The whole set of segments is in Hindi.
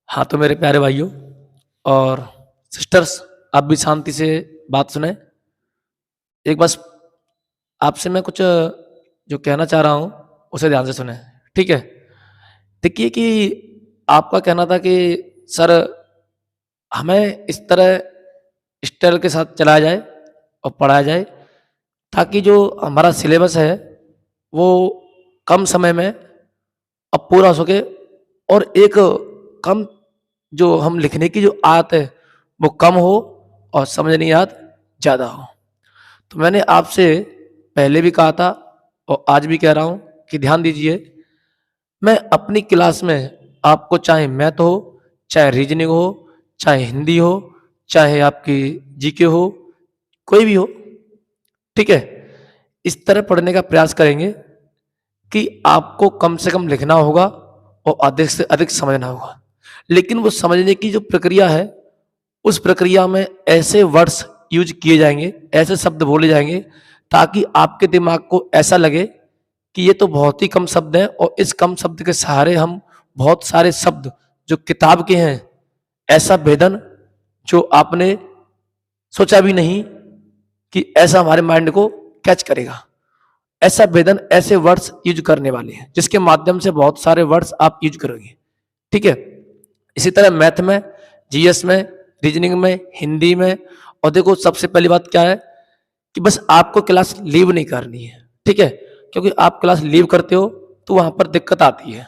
हाँ, तो मेरे प्यारे भाइयों और सिस्टर्स, आप भी शांति से बात सुनें। एक बस आपसे मैं कुछ जो कहना चाह रहा हूँ, उसे ध्यान से सुनें, ठीक है? देखिए कि आपका कहना था कि सर हमें इस तरह स्टाइल के साथ चलाया जाए और पढ़ाया जाए ताकि जो हमारा सिलेबस है, वो कम समय में अब पूरा हो सके और एक कम जो हम लिखने की जो आदत है, वो कम हो और समझने की आदत ज़्यादा हो। तो मैंने आपसे पहले भी कहा था और आज भी कह रहा हूँ कि ध्यान दीजिए, मैं अपनी क्लास में आपको चाहे मैथ हो, चाहे रीजनिंग हो, चाहे हिंदी हो, चाहे आपकी जीके हो, कोई भी हो, ठीक है? इस तरह पढ़ने का प्रयास करेंगे कि आपको कम से कम लिखना होगा और अधिक से अधिक समझना होगा। लेकिन वो समझने की जो प्रक्रिया है, उस प्रक्रिया में ऐसे वर्ड्स यूज़ किए जाएँगे, ऐसे शब्द बोले जाएँगे ताकि आपके दिमाग को ऐसा लगे कि ये तो बहुत ही कम शब्द हैं और इस कम शब्द के सहारे हम बहुत सारे शब्द जो किताब के हैं, ऐसा भेदन जो आपने सोचा भी नहीं कि ऐसा हमारे माइंड को कैच करेगा। ऐसा भेदन ऐसे वर्ड्स यूज़ करने वाले हैं, जिसके माध्यम से बहुत सारे वर्ड्स आप यूज़ करोगे, ठीक है? इसी तरह मैथ में, जीएस में, रीजनिंग में, हिंदी में। और देखो सबसे पहली बात क्या है कि बस आपको क्लास लीव नहीं करनी है, ठीक है? क्योंकि आप क्लास लीव करते हो तो वहाँ पर दिक्कत आती है।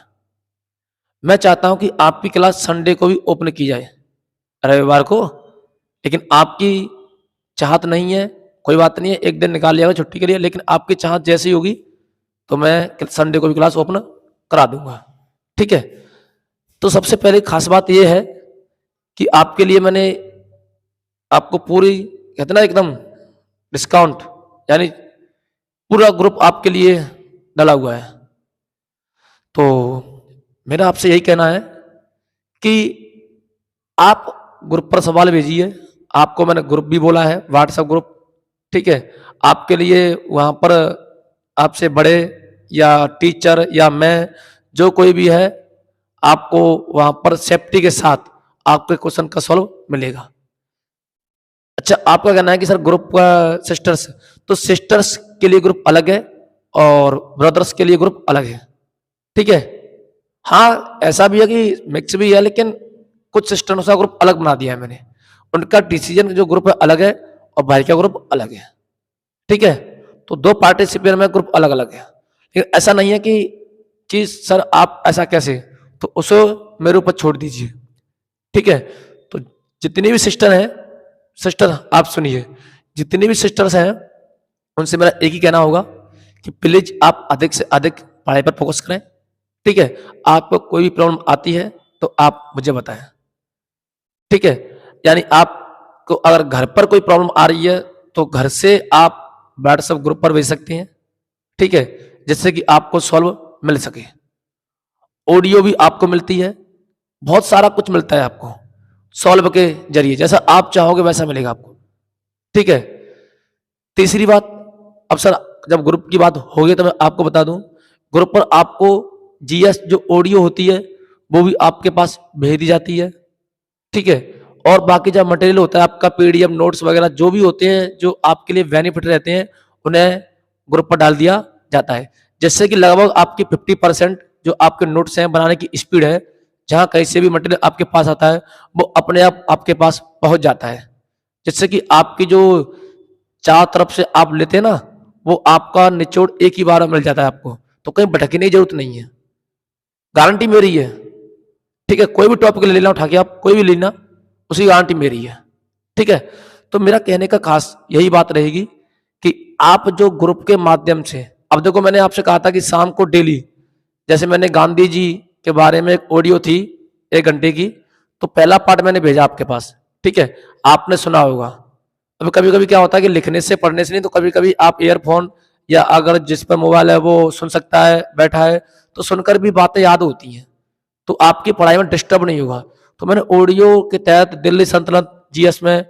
मैं चाहता हूँ कि आपकी क्लास संडे को भी ओपन की जाए, रविवार को, लेकिन आपकी चाहत नहीं है, कोई बात नहीं है, एक दिन निकाल लिया छुट्टी के लिए, लेकिन आपकी चाहत जैसी होगी तो मैं संडे को भी क्लास ओपन करा दूंगा, ठीक है? तो सबसे पहले खास बात यह है कि आपके लिए मैंने आपको पूरी कहते ना एकदम डिस्काउंट, यानी पूरा ग्रुप आपके लिए डला हुआ है। तो मेरा आपसे यही कहना है कि आप ग्रुप पर सवाल भेजिए। आपको मैंने ग्रुप भी बोला है, व्हाट्सएप ग्रुप, ठीक है? आपके लिए वहाँ पर आपसे बड़े या टीचर या मैं, जो कोई भी है, आपको वहाँ पर सेफ्टी के साथ आपके क्वेश्चन का सॉल्व मिलेगा। अच्छा, आपका कहना है कि सर ग्रुप का सिस्टर्स, तो सिस्टर्स के लिए ग्रुप अलग है और ब्रदर्स के लिए ग्रुप अलग है, ठीक है? हाँ, ऐसा भी है कि मिक्स भी है, लेकिन कुछ सिस्टर्स का ग्रुप अलग बना दिया है मैंने। उनका डिसीजन जो ग्रुप है अलग है और भाई का ग्रुप अलग है, ठीक है? तो दो पार्टिसिपेंट में ग्रुप अलग अलग है, लेकिन ऐसा नहीं है कि सर आप ऐसा कैसे, तो उसे मेरे ऊपर छोड़ दीजिए, ठीक है? तो जितनी भी सिस्टर आप सुनिए, जितनी भी सिस्टर्स हैं, उनसे मेरा एक ही कहना होगा कि प्लीज आप अधिक से अधिक पढ़ाई पर फोकस करें, ठीक है? आपको कोई भी प्रॉब्लम आती है तो आप मुझे बताएं, ठीक है? यानी आपको अगर घर पर कोई प्रॉब्लम आ रही है तो घर से आप व्हाट्सएप ग्रुप पर भेज सकते हैं, ठीक है? जिससे कि आपको सॉल्व मिल सके। ऑडियो भी आपको मिलती है, बहुत सारा कुछ मिलता है आपको सॉल्व के जरिए, जैसा आप चाहोगे वैसा मिलेगा आपको, ठीक है? तीसरी बात, अब सर जब ग्रुप की बात होगी तो मैं आपको बता दूं, ग्रुप पर आपको जीएस जो ऑडियो होती है वो भी आपके पास भेज दी जाती है, ठीक है? और बाकी जब मटेरियल होता है आपका, पीडीएफ नोट्स वगैरह जो भी होते हैं जो आपके लिए बेनिफिट रहते हैं, उन्हें ग्रुप पर डाल दिया जाता है, जिससे कि लगभग आपकी 50% जो आपके नोट्स हैं बनाने की स्पीड है, जहां कहीं से भी मटेरियल आपके पास आता है वो अपने आप आपके पास पहुंच जाता है, जिससे कि आपकी जो चार तरफ से आप लेते हैं ना, वो आपका निचोड़ एक ही बार में मिल जाता है आपको, तो कहीं भटकने की जरूरत नहीं है, गारंटी मेरी है, ठीक है? कोई भी टॉपिक ले लेना उठा के, आप कोई भी लेना, उसकी गारंटी मेरी है, ठीक है? तो मेरा कहने का खास यही बात रहेगी कि आप जो ग्रुप के माध्यम से, अब देखो मैंने आपसे कहा था कि शाम को डेली, जैसे मैंने गांधी जी के बारे में एक ऑडियो थी 1 घंटे की, तो पहला पार्ट मैंने भेजा आपके पास, ठीक है? आपने सुना होगा। अब कभी कभी क्या होता है कि लिखने से पढ़ने से नहीं, तो कभी कभी आप ईयरफोन या अगर जिस पर मोबाइल है वो सुन सकता है, बैठा है, तो सुनकर भी बातें याद होती हैं, तो आपकी पढ़ाई में डिस्टर्ब नहीं होगा। तो मैंने ऑडियो के तहत दिल्ली सल्तनत जीएस में,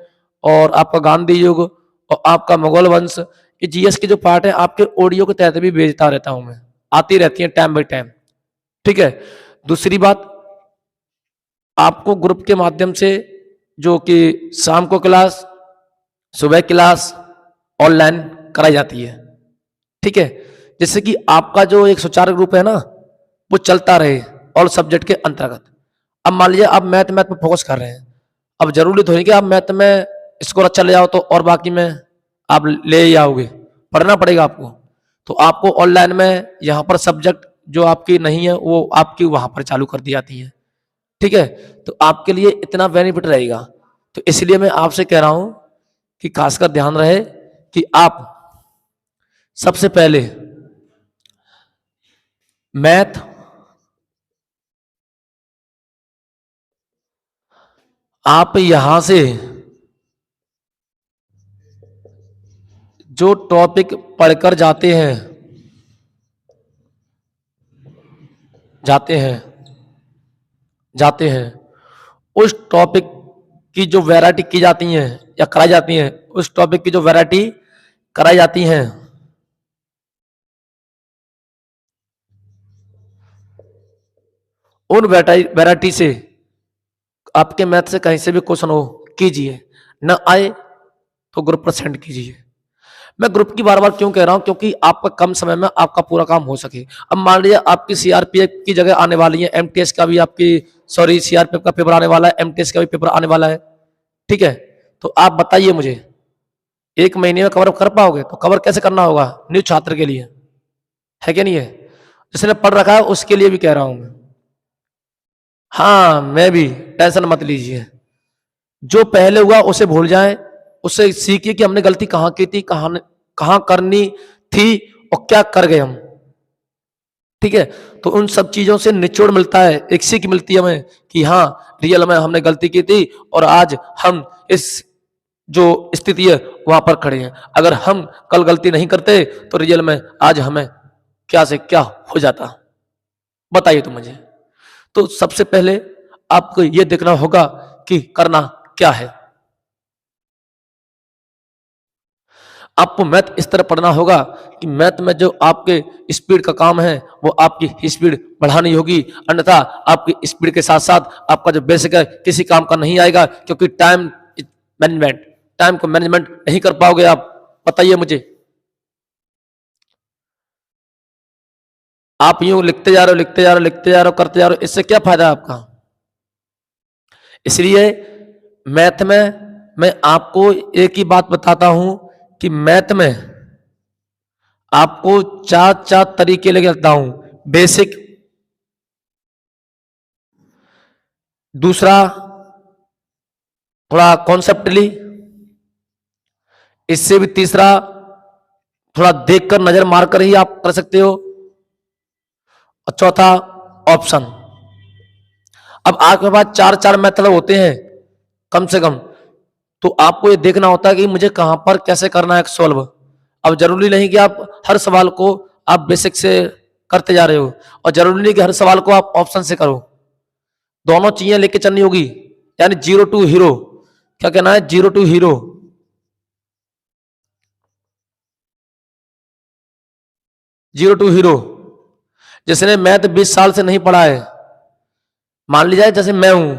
और आपका गांधी युग और आपका मुगल वंश, ये जीएस के जो पार्ट है आपके ऑडियो के तहत भी भेजता रहता हूं मैं, आती रहती है टाइम बाई टाइम, ठीक है? दूसरी बात, आपको ग्रुप के माध्यम से जो कि शाम को क्लास, सुबह क्लास ऑनलाइन कराई जाती है, ठीक है। जिससे कि आपका जो एक सुचारू रूप है ना, वो चलता रहे और सब्जेक्ट के अंतर्गत। अब मान लीजिए आप मैथ में फोकस कर रहे हैं, अब जरूरी तो नहीं कि आप मैथ में स्कोर अच्छा ले आओ तो और बाकी में आप ले ही आओगे, पढ़ना पड़ेगा आपको। तो आपको ऑनलाइन में यहाँ पर सब्जेक्ट जो आपकी नहीं है वो आपकी वहां पर चालू कर दी जाती है, ठीक है। तो आपके लिए इतना बेनिफिट रहेगा। तो इसलिए मैं आपसे कह रहा हूं कि खासकर ध्यान रहे कि आप सबसे पहले मैथ आप यहां से जो टॉपिक पढ़कर जाते हैं जाते हैं उस टॉपिक की जो वैरायटी की जाती है या कराई जाती है, उस टॉपिक की जो वैरायटी कराई जाती हैं, उन वैरायटी से आपके मैथ से कहीं से भी क्वेश्चन हो कीजिए, न आए तो ग्रुप पर सेंड कीजिए। मैं ग्रुप की बार बार क्यों कह रहा हूं, क्योंकि आपका कम समय में आपका पूरा काम हो सके। अब मान लीजिए आपकी सीआरपीएफ की जगह आने वाली है, एमटीएस का भी आपकी सीआरपीएफ का पेपर आने वाला है, एमटीएस का भी पेपर आने वाला है, ठीक है। तो आप बताइए मुझे, एक महीने में कवर कर पाओगे? तो कवर कैसे करना होगा न्यू छात्र के लिए, है क्या नहीं है? जिसने पढ़ रखा है उसके लिए भी कह रहा हूं मैं। हाँ, मैं भी, टेंशन मत लीजिए। जो पहले हुआ उसे भूल जाएं, उससे सीखिए कि हमने गलती कहां की थी, कहां करनी थी और क्या कर गए हम, ठीक है। तो उन सब चीजों से निचोड़ मिलता है, एक सीख मिलती है हमें कि हाँ रियल में हमने गलती की थी और आज हम इस जो स्थिति है वहां पर खड़े हैं। अगर हम कल गलती नहीं करते तो रियल में आज हमें क्या से क्या हो जाता, बताइए तो मुझे। तो सबसे पहले आपको यह देखना होगा कि करना क्या है। आपको मैथ इस तरह पढ़ना होगा कि मैथ में जो आपके स्पीड का काम है वो आपकी स्पीड बढ़ानी होगी, अन्यथा आपकी स्पीड के साथ साथ आपका जो बेसिक है किसी काम का नहीं आएगा, क्योंकि टाइम को मैनेजमेंट नहीं कर पाओगे आप। बताइए मुझे, आप यूं लिखते जा रहे हो, करते जा रहे हो, इससे क्या फायदा है आपका? इसलिए मैथ में मैं आपको एक ही बात बताता हूं कि मैथ में आपको चार तरीके लेके रखता हूं। बेसिक, दूसरा थोड़ा कॉन्सेप्टली, इससे भी तीसरा थोड़ा देखकर नजर मारकर ही आप कर सकते हो, और चौथा ऑप्शन। अब आपके पास चार मेथड होते हैं कम से कम, तो आपको ये देखना होता है कि मुझे कहां पर कैसे करना है सॉल्व। अब जरूरी नहीं कि आप हर सवाल को आप बेसिक से करते जा रहे हो, और जरूरी नहीं कि हर सवाल को आप ऑप्शन से करो। दोनों चीजें लेके चलनी होगी, यानी जीरो टू हीरो। क्या कहना है? Zero to hero. Zero to hero. जिसने मैथ 20 साल से नहीं पढ़ा है, मान लीजिए जैसे मैं हूं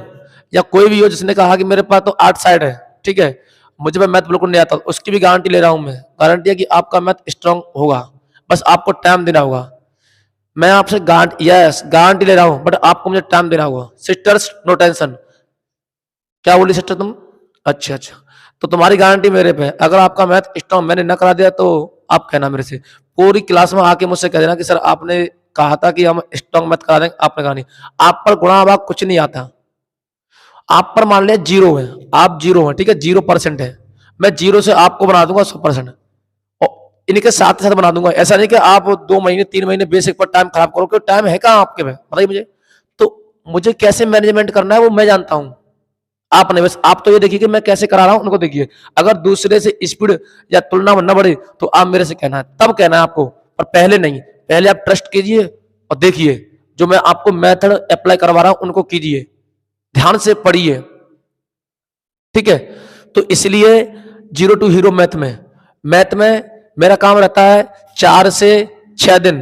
या कोई भी हो जिसने कहा कि मेरे पास तो 8 साइड है, ठीक है, मुझे मैथ बिल्कुल नहीं आता, उसकी भी गारंटी ले रहा हूं मैं। गारंटी है कि आपका मैथ स्ट्रांग होगा, बस आपको टाइम देना होगा। मैं आपसे गारंटी ले रहा हूं, बट आपको मुझे टाइम देना होगा। Sisters no tension. क्या बोली सिस्टर तुम? अच्छा अच्छा, तो तुम्हारी गारंटी मेरे पे है। अगर आपका मैथ स्ट्रांग मैंने न करा दिया तो आप कहना मेरे से, पूरी क्लास में आके मुझसे कह देना कि सर आपने कहा था कि हम स्ट्रांग मैथ करा देंगे, आपने कहा नहीं। आप पर गुणा भाग कुछ नहीं आता। आप पर मान लिया जीरो है, आप जीरो है, ठीक है, 0% है। मैं जीरो से आपको बना दूंगा 100%, और इनके साथ साथ बना दूंगा। ऐसा नहीं कि आप 2 महीने 3 महीने बेसिक पर टाइम खराब करोगे, टाइम है कहाँ आपके में, बताइए मुझे। तो मुझे कैसे मैनेजमेंट करना है वो मैं जानता हूं, आप नहीं। बस आप तो ये देखिए कि मैं कैसे करा रहा हूं, उनको देखिए। अगर दूसरे से स्पीड या तुलना न बढ़े तो आप मेरे से कहना है, तब कहना है आपको, पर पहले नहीं। पहले आप ट्रस्ट कीजिए और देखिए, जो मैं आपको मेथड अप्लाई करवा रहा हूं उनको कीजिए, ध्यान से पढ़िए, ठीक है। तो इसलिए जीरो टू हीरो मैथ में मेरा काम रहता है 4 से 6 दिन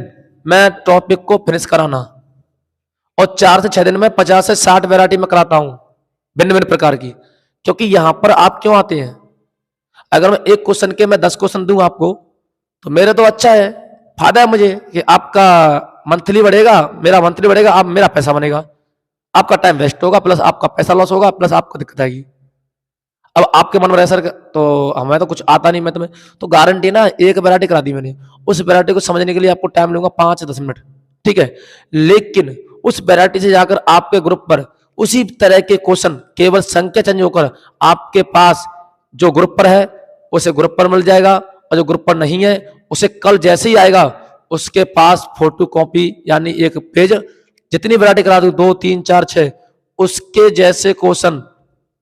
मैं टॉपिक को फिनिश कराना, और 4 से 6 दिन में 50 से 60 वैरायटी में कराता हूं, भिन्न भिन्न प्रकार की। क्योंकि यहां पर आप क्यों आते हैं? अगर मैं एक क्वेश्चन के मैं 10 क्वेश्चन दूं आपको, तो मेरे तो अच्छा है, फायदा है मुझे कि आपका मंथली बढ़ेगा, मेरा मंथली बढ़ेगा, आप मेरा पैसा बनेगा, आपका टाइम वेस्ट होगा, प्लस आपका पैसा लॉस होगा, प्लस आपको दिक्कत आएगी। अब आपके मन में रहे सर तो हमें तो कुछ आता नहीं, मैं तुम्हें तो गारंटी ना, एक वैरायटी करा दी मैंने, उस वैरायटी को समझने के लिए आपको टाइम लूंगा 5 से 10 मिनट, ठीक है। लेकिन उस वैरायटी से जाकर आपके ग्रुप पर उसी तरह के क्वेश्चन केवल संख्या चेंज होकर आपके पास जो ग्रुप पर है उसे ग्रुप पर मिल जाएगा, और जो ग्रुप पर नहीं है उसे कल जैसे ही आएगा उसके पास फोटो कॉपी यानी एक पेज, जितनी वैरायटी करा दू 2 3 4 6 उसके जैसे क्वेश्चन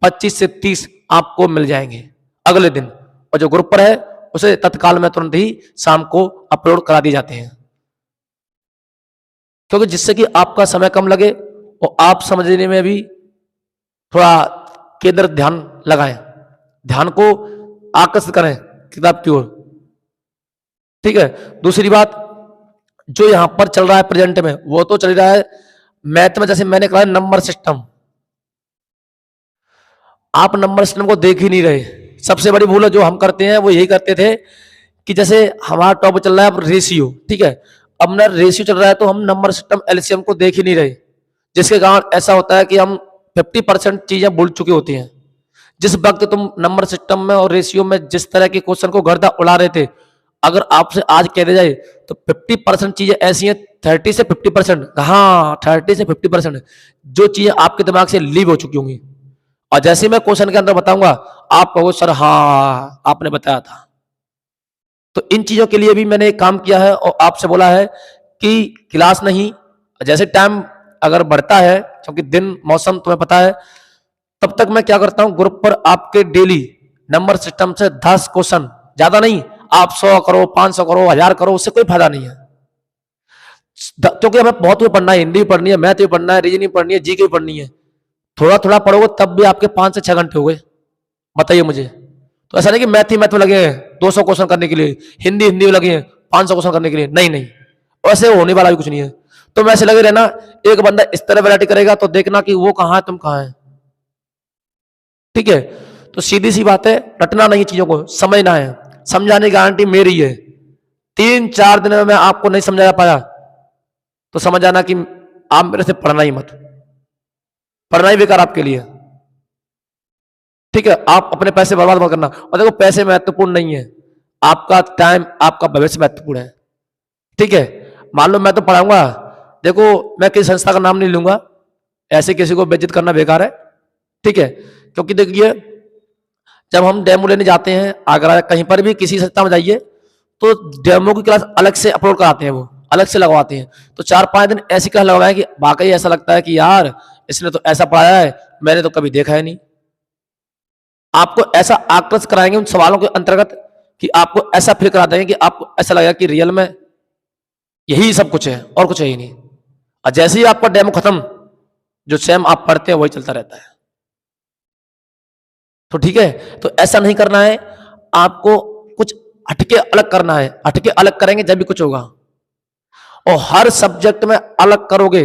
25 से 30 आपको मिल जाएंगे अगले दिन, और जो ग्रुप पर है उसे तत्काल में तुरंत ही शाम को अपलोड करा दिए जाते हैं। क्योंकि जिससे कि आपका समय कम लगे और आप समझने में भी थोड़ा केंद्र ध्यान लगाएं, ध्यान को आकर्षित करें किताब की ओर, ठीक है। दूसरी बात जो यहां पर चल रहा है प्रेजेंट में, वो तो चल रहा है मैथ में, जैसे मैंने कहा नंबर सिस्टम, आप नंबर सिस्टम को देख ही नहीं रहे। सबसे बड़ी भूल है जो हम करते हैं वो यही करते थे कि जैसे हमारा टॉपिक चल रहा है अब रेशियो, ठीक है, अब ना रेशियो चल रहा है तो हम नंबर सिस्टम एलसीएम को देख ही नहीं रहे, जिसके कारण ऐसा होता है कि हम 50% चीजें भूल चुके होती हैं। जिस वक्त तुम नंबर सिस्टम में और रेशियो में जिस तरह के क्वेश्चन को गर्दा उड़ा रहे थे, अगर आपसे आज कह दिया जाए तो 50% चीजें ऐसी हैं, 30 से 50%, हाँ 30 से 50% जो चीजें आपके दिमाग से लीव हो चुकी होंगी, और जैसे मैं क्वेश्चन के अंदर बताऊंगा आप कहोगे सर हाँ आपने बताया था। तो इन चीजों के लिए भी मैंने एक काम किया है और आपसे बोला है कि क्लास नहीं, जैसे टाइम अगर बढ़ता है, क्योंकि दिन मौसम तुम्हें पता है, तब तक मैं क्या करता हूं ग्रुप पर आपके डेली नंबर सिस्टम से 10 क्वेश्चन, ज्यादा नहीं, आप 100 करो 500 करो 1000 करो, उससे कोई फायदा नहीं है। क्योंकि हमें बहुत कुछ पढ़ना है, हिंदी भी पढ़नी है, मैथ भी पढ़ना है, रीजनिंग पढ़नी है, जीके भी पढ़नी है। थोड़ा थोड़ा पढ़ोगे तब भी आपके 5 से 6 घंटे हो गए, बताइए मुझे। तो ऐसा नहीं कि मैथ ही मैथ में लगे हैं 200 क्वेश्चन करने के लिए, हिंदी हिंदी में लगे हैं 500 क्वेश्चन करने के लिए, नहीं नहीं, वैसे होने वाला भी कुछ नहीं है। तो वैसे लगे रहना, एक बंदा इस तरह वैरायटी करेगा तो देखना कि वो कहां है तुम कहां है, ठीक है। तो सीधी सी बात है, रटना नहीं, चीजों को समझना है, समझाने की गारंटी मेरी है। 3-4 दिन में मैं आपको नहीं समझा पाया तो समझ आना कि आप मेरे से पढ़ना ही मत, पढ़ना ही बेकार आपके लिए, ठीक है। आप अपने पैसे बर्बाद मत करना, और देखो पैसे महत्वपूर्ण नहीं है, आपका टाइम आपका भविष्य महत्वपूर्ण है, ठीक है। मान लो मैं तो पढ़ाऊंगा, देखो मैं किसी संस्था का नाम नहीं लूंगा, ऐसे किसी को बेइज्जत करना बेकार है, ठीक है। क्योंकि देखिए जब हम डेमो लेने जाते हैं आगरा कहीं पर भी किसी संस्था में जाइए तो डेमो की क्लास अलग से अपलोड कराते हैं, वो अलग से लगवाते हैं। तो 4-5 दिन ऐसी क्लास लगवाएं कि वाकई ऐसा लगता है कि यार इसने तो ऐसा पढ़ाया है, मैंने तो कभी देखा है नहीं। आपको ऐसा आकर्षित कराएंगे उन सवालों के अंतर्गत कि आपको ऐसा फील करा देंगे कि आपको ऐसा लगेगा कि रियल में यही सब कुछ है और कुछ है ही नहीं। और जैसे ही आपका डेमो खत्म, जो सेम आप पढ़ते हैं वही चलता रहता है। तो ठीक है, तो ऐसा नहीं करना है, आपको कुछ हटके अलग करना है, हटके अलग करेंगे जब भी कुछ होगा। और हर सब्जेक्ट में अलग करोगे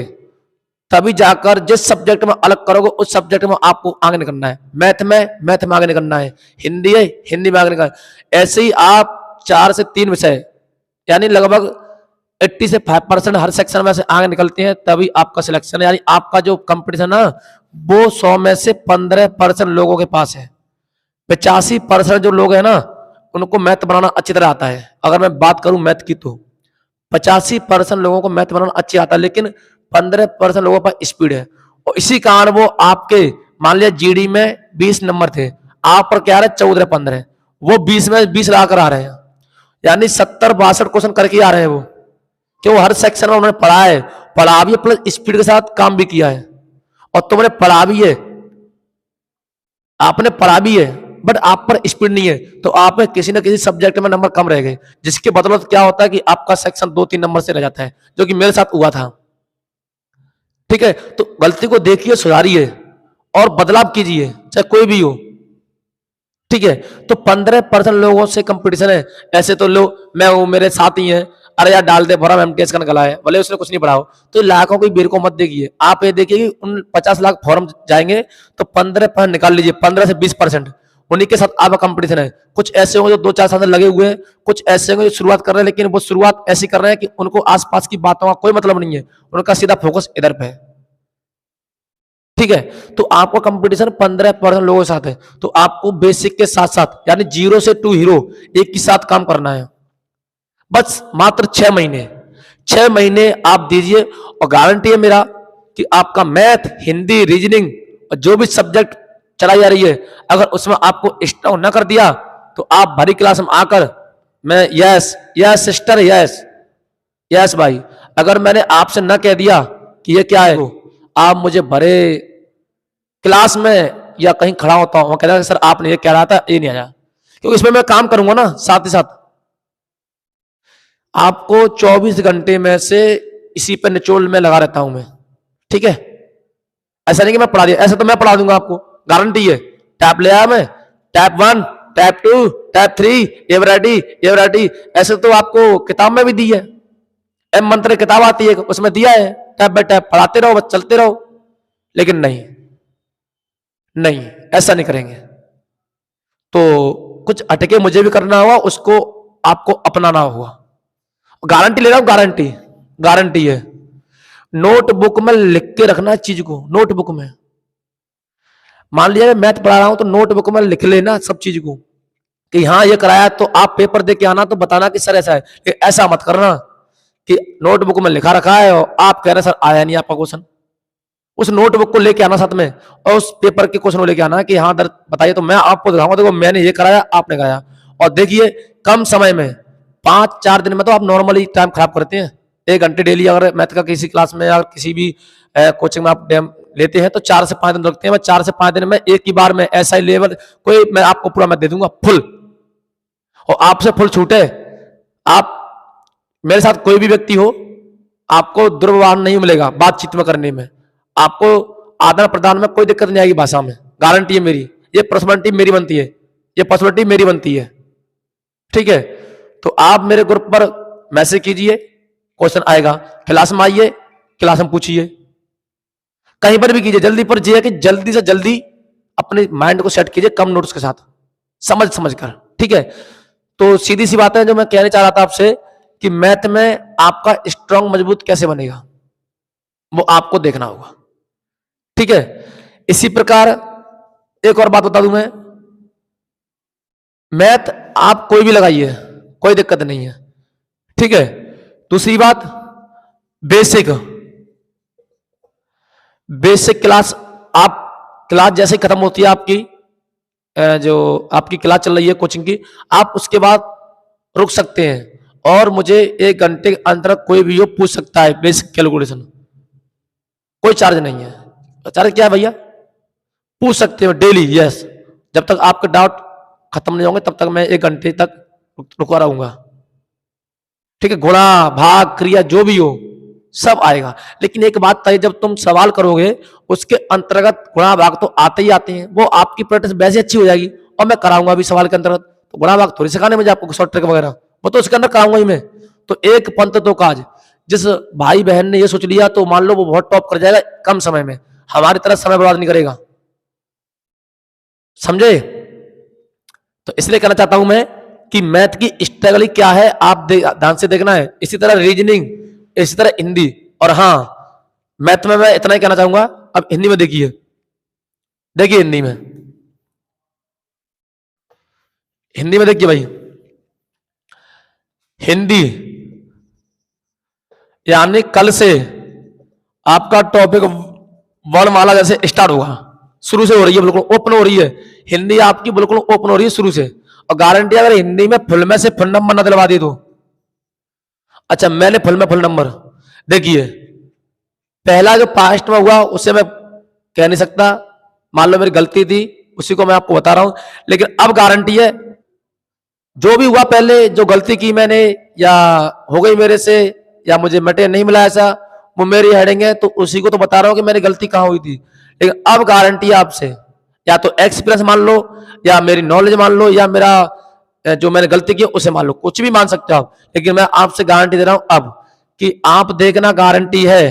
तभी जाकर, जिस सब्जेक्ट में अलग करोगे उस सब्जेक्ट में आपको आगे निकलना है। मैथ में आगे निकलना है, हिंदी है हिंदी में आगे निकलना है। ऐसे ही आप 4 से 3 विषय यानी लगभग 80 से 5% हर सेक्शन में से आगे निकलते हैं, तभी आपका सिलेक्शन है। यानी आपका जो कंपटीशन है वो 100 में से 15% लोगों के पास है। 85% जो लोग हैं ना उनको मैथ बनाना अच्छी तरह आता है। अगर मैं बात करूं मैथ की तो 85% लोगों को मैथ बनाना अच्छी आता है, लेकिन 15% लोगों पर स्पीड है। और इसी कारण वो आपके मान लिया जीडी में 20 नंबर थे, आप पर क्या आ रहे 14-15, वो 20 में 20 ला कर आ रहे हैं, यानी 70-62 क्वेश्चन करके आ रहे हैं वो, कि वो हर सेक्शन में उन्होंने पढ़ा है, पढ़ा भी प्लस स्पीड के साथ काम भी किया है। और तुमने पढ़ा भी है, आपने पढ़ा भी है, बट आप पर स्पीड नहीं है, तो आप किसी न किसी सब्जेक्ट में नंबर कम रह गए, जिसके बदौलत क्या होता है कि आपका सेक्शन 2-3 नंबर से रह जाता है, जो कि मेरे साथ हुआ था। ठीक है, तो गलती को देखिए, सुधारिए और बदलाव कीजिए, चाहे कोई भी हो। ठीक है, तो 15% लोगों से कंपटीशन है। ऐसे तो लोग मैं हूं, मेरे साथी हैं, अरे यार डाल दे फॉर्म, एमटीएस का निकला है, भले उसने कुछ नहीं पढ़ा हो। तो लाखों की भीड़ को मत देखिए, आप ये देखिए कि उन 50 लाख फॉर्म जाएंगे तो 15% निकाल लीजिए, 15 से 20%, उन्हीं के साथ आपका कंपटीशन है। कुछ ऐसे होंगे जो 2-4 साल से लगे हुए हैं, कुछ ऐसे होंगे जो शुरुआत कर रहे हैं, लेकिन वो शुरुआत ऐसी कर रहे हैं कि उनको आसपास की बातों का कोई मतलब नहीं है, उनका सीधा फोकस इधर पे है। ठीक है, तो आपका कंपटीशन 15% लोगों के साथ है, तो आपको बेसिक के साथ साथ यानी 0 से 2 हीरो एक के साथ काम करना है। बस मात्र 6 महीने, 6 महीने आप दीजिए, और गारंटी है मेरा कि आपका मैथ, हिंदी, रीजनिंग और जो भी सब्जेक्ट चलाई जा रही है, अगर उसमें आपको स्ट्रॉन्ग न कर दिया तो आप भरी क्लास में आकर, मैं yes yes sister yes yes भाई, अगर मैंने आपसे न कह दिया कि ये क्या है, तो आप मुझे भरे क्लास में या कहीं खड़ा होता हूं, कह रहा सर आपने ये कह रहा था, ये नहीं आया, क्योंकि इसमें मैं काम करूंगा ना साथ ही साथ। आपको 24 घंटे में से इसी पे निचोड़ में लगा रहता हूं मैं। ठीक है, ऐसा नहीं कि मैं पढ़ा दिया, ऐसा तो मैं पढ़ा दूंगा आपको, गारंटी है। टैब ले आया मैं, टैब 1, टैब 2, टैब 3, ये वैरायटी, ऐसे तो आपको किताब में भी दी है, एम मंत्र किताब आती है, उसमें दिया है, टैब बाय टैब पढ़ाते रहो, बस चलते रहो। लेकिन नहीं नहीं, ऐसा नहीं करेंगे, तो कुछ हटके मुझे भी करना होगा, उसको आपको अपनाना होगा। गारंटी ले रहा हूं, गारंटी गारंटी है। नोटबुक में लिख के रखना चीज को, नोटबुक में मान लिया मैं मैथ पढ़ा रहा हूं तो नोटबुक में लिख लेना सब चीज को कि हाँ ये कराया, तो आप पेपर दे के आना तो बताना कि सर ऐसा है, ऐसा मत करना कि नोटबुक में लिखा रखा है और आप कह रहे हैं सर आया नहीं आपका क्वेश्चन। उस नोटबुक को लेके आना साथ में, और उस पेपर के क्वेश्चन को लेके आना कि हाँ दर बताइए, तो मैं आपको दिखाऊंगा, देखो मैंने ये कराया, आपने कराया। और देखिए कम समय में 5-4 दिन में तो आप नॉर्मली टाइम खराब करते हैं। 1 घंटे डेली अगर मैथ का किसी क्लास में या किसी भी कोचिंग में आप लेते हैं तो 4 से 5 दिन रखते हैं। मैं 4 से 5 दिन में एक ही बार में ऐसा ही लेवल कोई मैं आपको पूरा मैं दे दूंगा फुल, और आपसे फुल छूटे। आप मेरे साथ कोई भी व्यक्ति हो, आपको दुर्व्यवहार नहीं मिलेगा बातचीत में करने में, आपको आदान प्रदान में कोई दिक्कत नहीं आएगी भाषा में, गारंटी है मेरी। ये पर्सनालिटी मेरी बनती है, ये पर्सनालिटी मेरी बनती है। ठीक है, तो आप मेरे ग्रुप पर मैसेज कीजिए, क्वेश्चन आएगा, क्लास में आइए, क्लास में पूछिए, कहीं पर भी कीजिए, जल्दी पर ये है कि जल्दी से जल्दी अपने माइंड को सेट कीजिए कम नोट्स के साथ, समझ समझ कर। ठीक है, तो सीधी सी बात है जो मैं कहने चाह रहा था आपसे कि मैथ में आपका स्ट्रांग मजबूत कैसे बनेगा वो आपको देखना होगा। ठीक है, इसी प्रकार एक और बात बता दूं मैं, मैथ आप कोई भी लगाइए, कोई दिक्कत नहीं है। ठीक है, दूसरी बात, बेसिक बेसिक क्लास, आप क्लास जैसे खत्म होती है आपकी, जो आपकी क्लास चल रही है कोचिंग की, आप उसके बाद रुक सकते हैं और मुझे 1 घंटे के अंदर कोई भी हो पूछ सकता है बेसिक कैलकुलेशन, कोई चार्ज नहीं है। चार्ज क्या है भैया, पूछ सकते हो डेली, यस, जब तक आपके डाउट खत्म नहीं होंगे तब तक मैं 1 घंटे तक रुका रहूंगा। ठीक है, गुणा भाग क्रिया जो भी हो सब आएगा, लेकिन एक बात तय, जब तुम सवाल करोगे उसके अंतर्गत गुणा भाग तो आते ही आते हैं, वो आपकी प्रैक्टिस वैसे अच्छी हो जाएगी, और मैं कराऊंगा भी सवाल के अंतर्गत, तो गुणा भाग थोड़ी सिखाने मुझे आपको शॉर्ट ट्रिक वगैरह, वो तो उसके अंदर कराऊंगा ही मैं। तो एक पंथ दो काज, जिस भाई बहन ने ये सोच लिया तो मान लो वो बहुत टॉप कर जाएगा कम समय में, हमारी तरह समय बर्बाद नहीं करेगा, समझे। तो इसलिए कहना चाहता हूं मैं कि मैथ की स्ट्रगल क्या है आप ध्यान से देखना है, इसी तरह रीजनिंग, इसी तरह हिंदी। और हाँ, मैथ में मैं इतना ही कहना चाहूंगा। अब हिंदी में देखिए, देखिए हिंदी में देखिए भाई, हिंदी यानी कल से आपका टॉपिक वर्णमाला जैसे स्टार्ट होगा, शुरू से हो रही है, बिल्कुल ओपन हो रही है हिंदी आपकी, बिल्कुल ओपन हो रही है शुरू से। और गारंटी अगर हिंदी में फुल में से फुल नंबर ना दिलवा दी तो, अच्छा मैंने फुल में फुल नंबर, देखिए पहला जो पास्ट में हुआ उसे मैं कह नहीं सकता, मान लो मेरी गलती थी, उसी को मैं आपको बता रहा हूं, लेकिन अब गारंटी है जो भी हुआ पहले जो गलती की मैंने या हो गई मेरे से या मुझे मटेरियल नहीं मिला ऐसा, वो मेरी हेडिंग है, तो उसी को तो बता रहा हूं कि मेरी गलती कहां हुई थी। लेकिन अब गारंटी है आपसे, या तो एक्सपीरियंस मान लो या मेरी नॉलेज मान लो या मेरा जो मैंने गलती की उसे मान लो, कुछ भी मान सकते हो आप, लेकिन मैं आपसे गारंटी दे रहा हूं अब कि आप देखना, गारंटी है।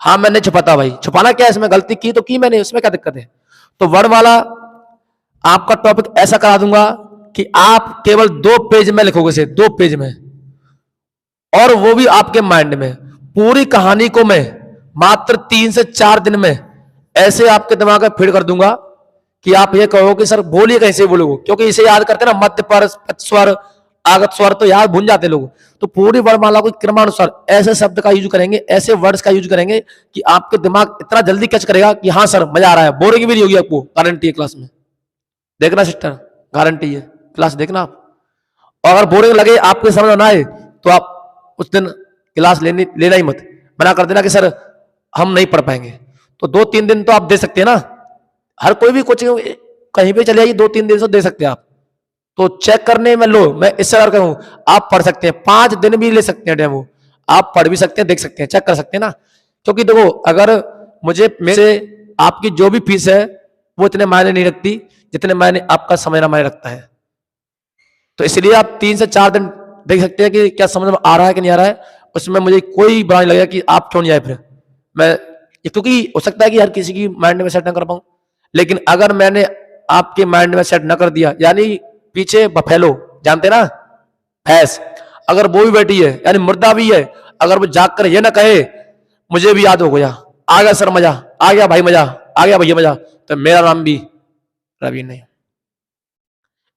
हाँ, मैं नहीं छुपाता भाई, छुपाना क्या है इसमें, गलती की तो की मैंने, उसमें क्या दिक्कत है। तो वर्ड वाला आपका टॉपिक ऐसा करा दूंगा कि आप केवल 2 पेज में लिखोगे, इसे 2 पेज में, और वो भी आपके माइंड में। पूरी कहानी को मैं मात्र 3 से 4 दिन में ऐसे आपके दिमाग में फीड कर दूंगा कि आप ये कहो कि सर बोलिए कैसे बोलोगे, क्योंकि इसे याद करते ना, मध्य पर स्वर, आगत स्वर, तो याद भूल जाते लोग। तो पूरी वर्णमाला को क्रमानुसार ऐसे शब्द का यूज करेंगे, ऐसे वर्ड्स का यूज करेंगे कि आपके दिमाग इतना जल्दी कैच करेगा कि हाँ सर मजा आ रहा है, बोरिंग भी नहीं होगी आपको, गारंटी है क्लास में। देखना सिस्टर, गारंटी है, क्लास देखना आप। और अगर बोरिंग लगे, आपके समझ में ना आए, तो आप उस दिन क्लास लेना ही मत, मना कर देना कि सर हम नहीं पढ़ पाएंगे। तो 2-3 दिन तो आप दे सकते हैं ना, हर कोई भी कोचिंग कहीं पे चले जाइए, 2-3 दिन से दे सकते हैं आप। तो चेक करने में लो, मैं इससे अगर कहूं आप पढ़ सकते हैं, 5 दिन भी ले सकते हैं डेमो, आप पढ़ भी सकते हैं, देख सकते हैं, चेक कर सकते हैं ना। क्योंकि देखो, अगर मुझे मेरे आपकी जो भी फीस है वो इतने मायने नहीं रखती जितने मायने आपका समय ना मायने रखता है। तो इसलिए आप 3 से 4 दिन देख सकते हैं कि क्या समझ में आ रहा है कि नहीं आ रहा है। उसमें मुझे कोई बुरा नहीं लगेगा कि आप क्यों नहीं आए। फिर मैं, क्योंकि हो सकता है कि हर किसी की माइंड में सेट ना कर पाऊं, लेकिन अगर मैंने आपके माइंड में सेट ना कर दिया, यानी पीछे बफेलो जानते ना, भैंस, अगर वो भी बैठी है यानी मुर्दा भी है, अगर वो जाग कर ये ना कहे मुझे भी याद हो गया, आ गया सर मजा, आ गया भाई मजा, आ गया भैया मजा, तो मेरा नाम भी रवि नहीं।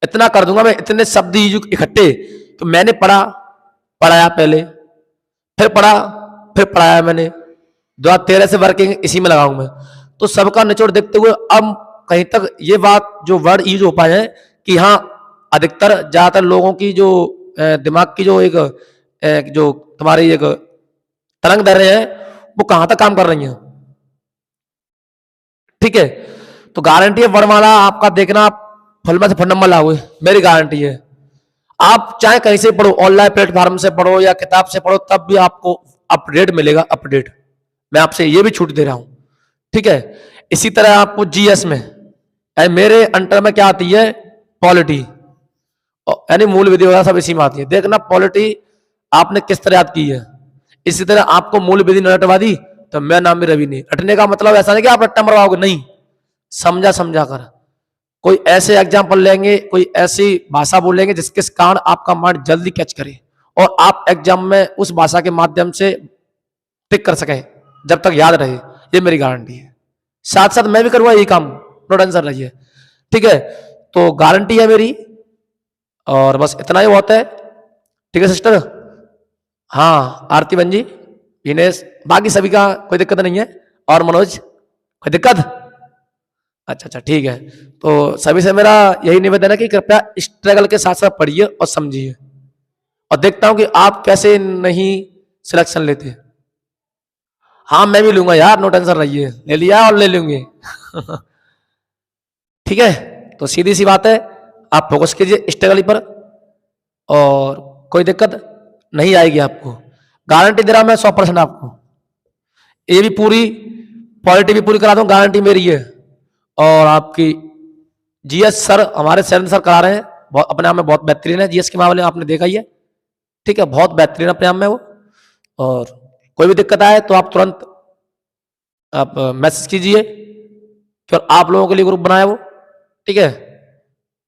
इतना कर दूंगा मैं, इतने शब्द इकट्ठे कि मैंने पढ़ाया पहले, फिर पढ़ा, फिर पढ़ाया मैंने, 2013 से वर्किंग इसी में लगाऊंगा मैं। तो सबका निचोड़ देखते हुए अब कहीं तक ये बात जो वर्ड यूज हो पाए हैं कि हाँ, अधिकतर ज्यादातर लोगों की जो दिमाग की जो एक जो तुम्हारी एक तरंग दर है वो कहां तक काम कर रही है। ठीक है, तो गारंटी है वर्णमाला आपका देखना, फल में से फल नंबर लाओगे, मेरी गारंटी है। आप चाहे कहीं से पढ़ो, ऑनलाइन प्लेटफॉर्म से पढ़ो या किताब से पढ़ो, तब भी आपको अपडेट मिलेगा, अपडेट। मैं आपसे ये भी छूट दे रहा हूं, ठीक है। इसी तरह आपको जीएस में मेरे अंटर में क्या आती है, पॉलिटी, यानी मूल विधि वगैरह सब इसी में आती है। देखना पॉलिटी आपने किस तरह याद की है। इसी तरह आपको मूल विधि न रटवा दी तो मैं नाम भी रवि नहीं। रटने का मतलब ऐसा नहीं कि आप रट्टा मरवाओगे, नहीं, समझा समझा कर कोई ऐसे एग्जाम्पल लेंगे, कोई ऐसी भाषा बोलेंगे जिसके कारण आपका माइंड जल्दी कैच करे और आप एग्जाम में उस भाषा के माध्यम से टिक कर सके, जब तक याद रहे। ये मेरी गारंटी है, साथ साथ मैं भी करूंगा यही काम, नो टेंशन रहिए, ठीक है। तो गारंटी है मेरी, और बस इतना ही बहुत है, ठीक है सिस्टर। हाँ आरती बहन जी, दिनेश, बाकी सभी का कोई दिक्कत नहीं है, और मनोज कोई दिक्कत? अच्छा अच्छा ठीक है। तो सभी से मेरा यही निवेदन है कि कृपया स्ट्रगल के साथ साथ पढ़िए और समझिए, और देखता हूं कि आप कैसे नहीं सिलेक्शन लेते। हाँ मैं भी लूंगा यार, नो टेंशन रहिए, ले लिया और ले लूंगे ठीक है। तो सीधी सी बात है, आप फोकस कीजिए स्ट्रगल पर, और कोई दिक्कत नहीं आएगी आपको, गारंटी दे रहा हूं मैं 100% आपको। ये भी पूरी पॉलिटी भी पूरी करा दूं, गारंटी मेरी है। और आपकी जीएस सर, हमारे सर करा रहे हैं, बहुत अपने आप में बहुत बेहतरीन है जीएस के मामले में, आपने देखा ही है, ठीक है, बहुत बेहतरीन अपने आप में वो। और कोई भी दिक्कत आए तो आप तुरंत आप मैसेज कीजिए, क्योंकि आप लोगों के लिए ग्रुप बनाया वो, ठीक है।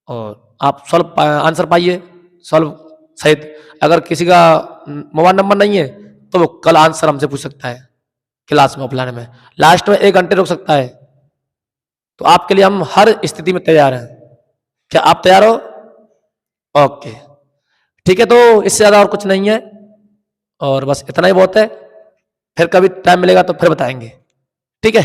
और आप सॉल्व आंसर पाइए सॉल्व सहित। अगर किसी का मोबाइल नंबर नहीं है तो वो कल आंसर हमसे पूछ सकता है क्लास में, ऑफलाइन में, लास्ट में 1 घंटे रुक सकता है। तो आपके लिए हम हर स्थिति में तैयार हैं। क्या आप तैयार हो? ओके ठीक है, तो इससे ज्यादा और कुछ नहीं है, और बस इतना ही बहुत है। फिर कभी टाइम मिलेगा तो फिर बताएंगे, ठीक है।